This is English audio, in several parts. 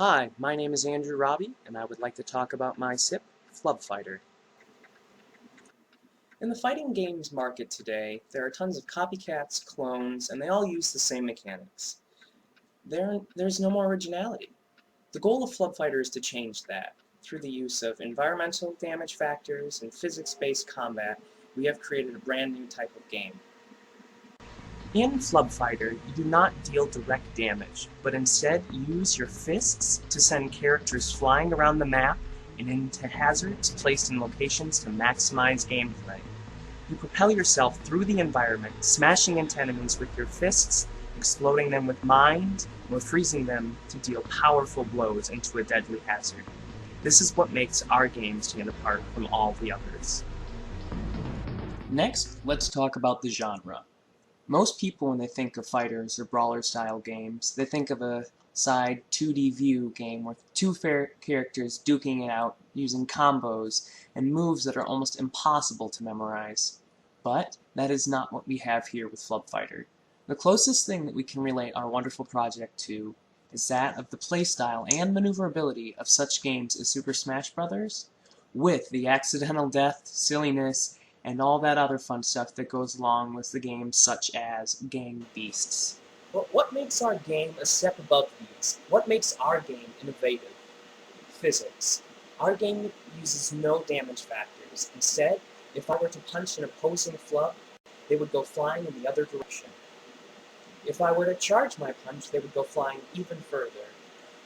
Hi, my name is Andrew Raabe, and I would like to talk about my SIP, Flub Fighter. In the fighting games market today, there are tons of copycats, clones, and they all use the same mechanics. There's no more originality. The goal of Flub Fighter is to change that. Through the use of environmental damage factors and physics-based combat, we have created a brand new type of game. In Flub Fighter, you do not deal direct damage, but instead use your fists to send characters flying around the map and into hazards placed in locations to maximize gameplay. You propel yourself through the environment, smashing into enemies with your fists, exploding them with mines, or freezing them to deal powerful blows into a deadly hazard. This is what makes our game stand apart from all the others. Next, let's talk about the genre. Most people, when they think of fighters or brawler-style games, they think of a side 2D view game with two characters duking it out using combos and moves that are almost impossible to memorize. But that is not what we have here with Flub Fighter. The closest thing that we can relate our wonderful project to is that of the playstyle and maneuverability of such games as Super Smash Bros., with the accidental death, silliness, and all that other fun stuff that goes along with the games such as Gang Beasts. But what makes our game a step above these? What makes our game innovative? Physics. Our game uses no damage factors. Instead, if I were to punch an opposing flub, they would go flying in the other direction. If I were to charge my punch, they would go flying even further.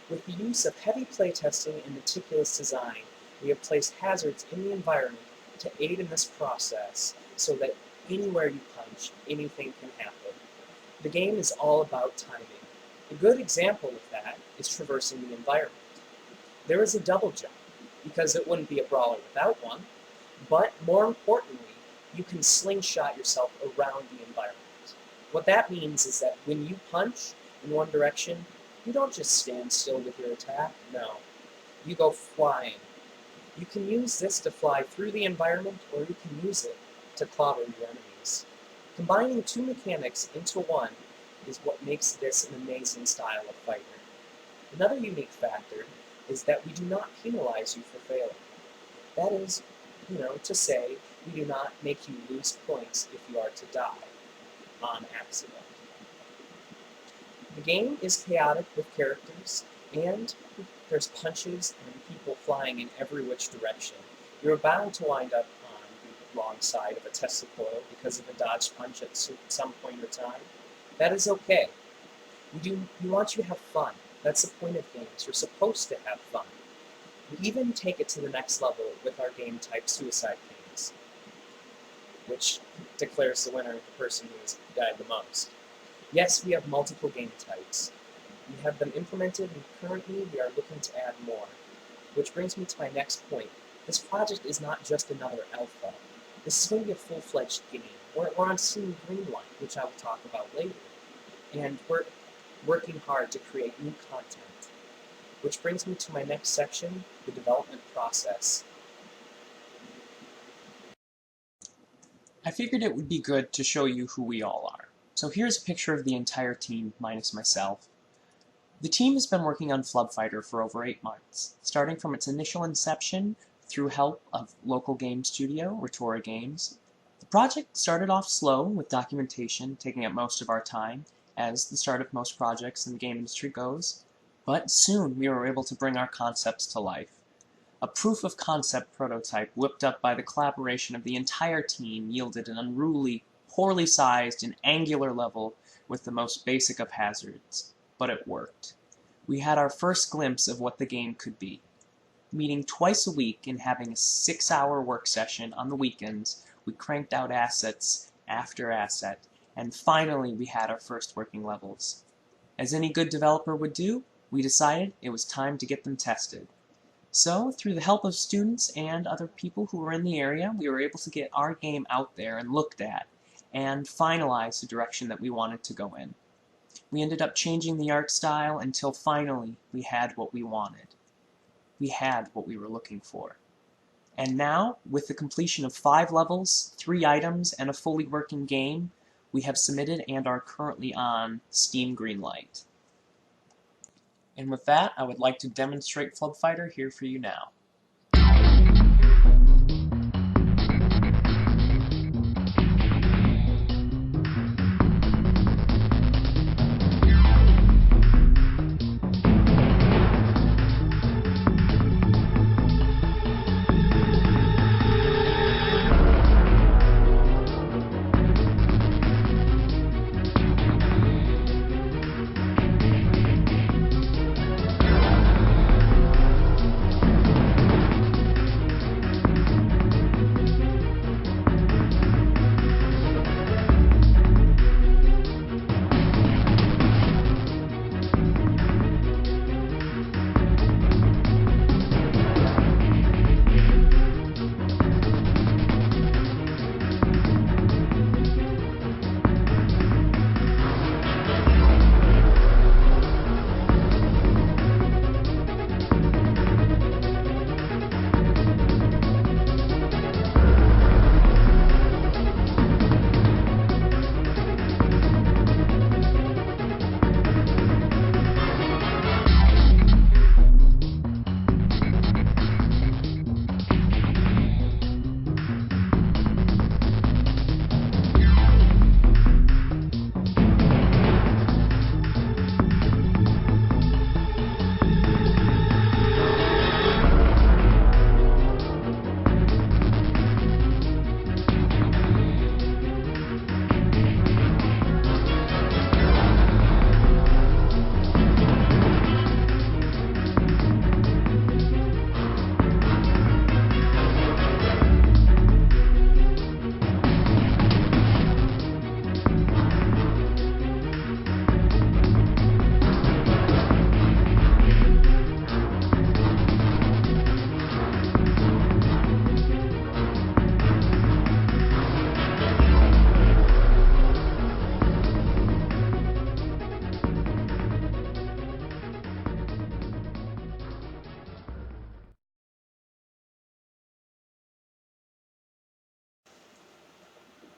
With the use of heavy playtesting and meticulous design, we have placed hazards in the environment to aid in this process so that anywhere you punch, anything can happen. The game is all about timing. A good example of that is traversing the environment. There is a double jump, because it wouldn't be a brawler without one, but more importantly, you can slingshot yourself around the environment. What that means is that when you punch in one direction, you don't just stand still with your attack, no. You go flying. You can use this to fly through the environment, or you can use it to clobber your enemies. Combining two mechanics into one is what makes this an amazing style of fighter. Another unique factor is that we do not penalize you for failing. That is, to say, we do not make you lose points if you are to die on accident. The game is chaotic with characters, and there's punches and people flying in every which direction. You're bound to wind up on the wrong side of a Tesla coil because of a dodged punch at some point in time. That is okay. We want you to have fun. That's the point of games. You're supposed to have fun. We even take it to the next level with our game type Suicide Kings, which declares the winner the person who has died the most. Yes, we have multiple game types. We have them implemented, and currently we are looking to add more. Which brings me to my next point. This project is not just another alpha. This is going to be a full-fledged game. We're on Team Greenlight, which I will talk about later. And we're working hard to create new content. Which brings me to my next section, the development process. I figured it would be good to show you who we all are. So here's a picture of the entire team, minus myself. The team has been working on Flub Fighter for over 8 months, starting from its initial inception through help of local game studio, Retora Games. The project started off slow, with documentation taking up most of our time, as the start of most projects in the game industry goes, but soon we were able to bring our concepts to life. A proof of concept prototype whipped up by the collaboration of the entire team yielded an unruly, poorly sized, and angular level with the most basic of hazards. But it worked. We had our first glimpse of what the game could be. Meeting twice a week and having a 6-hour work session on the weekends, we cranked out assets after asset, and finally we had our first working levels. As any good developer would do, we decided it was time to get them tested. So, through the help of students and other people who were in the area, we were able to get our game out there and looked at, and finalize the direction that we wanted to go in. We ended up changing the art style until finally we had what we wanted. We had what we were looking for. And now, with the completion of 5 levels, 3 items, and a fully working game, we have submitted and are currently on Steam Greenlight. And with that, I would like to demonstrate Flood Fighter here for you now.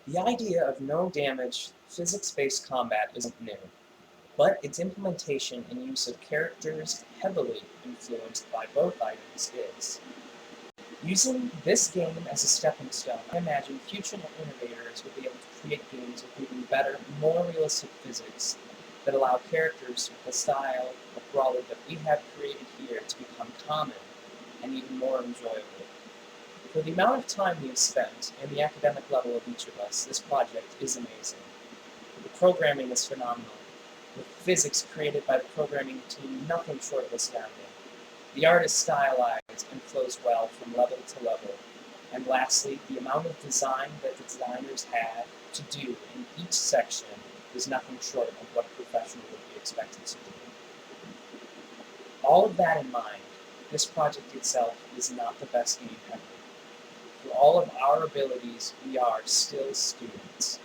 The idea of no-damage, physics-based combat isn't new, but its implementation and use of characters heavily influenced by both items is. Using this game as a stepping stone, I imagine future innovators will be able to create games with even better, more realistic physics that allow characters with the style of brawler that we have created here to become common and even more enjoyable. For the amount of time we have spent and the academic level of each of us, this project is amazing. The programming is phenomenal, with physics created by the programming team nothing short of astounding. The art is stylized and flows well from level to level. And lastly, the amount of design that the designers had to do in each section is nothing short of what a professional would be expected to do. All of that in mind, this project itself is not the best game ever. For all of our abilities, we are still students.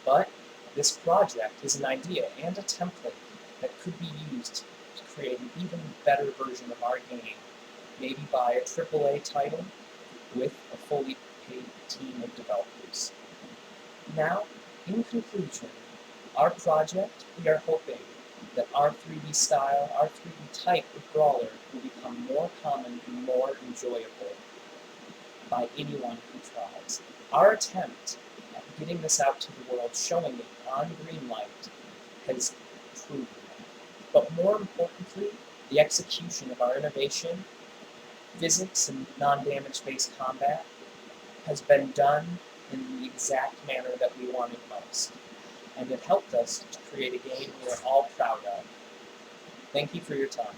But this project is an idea and a template that could be used to create an even better version of our game, maybe by a AAA title with a fully paid team of developers. Now, in conclusion, our project, we are hoping that our 3D style, our 3D type of brawler will become more common and more enjoyable by anyone who tries. Our attempt at getting this out to the world, showing it on Greenlight, has proven that. But more importantly, the execution of our innovation, physics and non-damage based combat, has been done in the exact manner that we wanted most. And it helped us to create a game we are all proud of. Thank you for your time.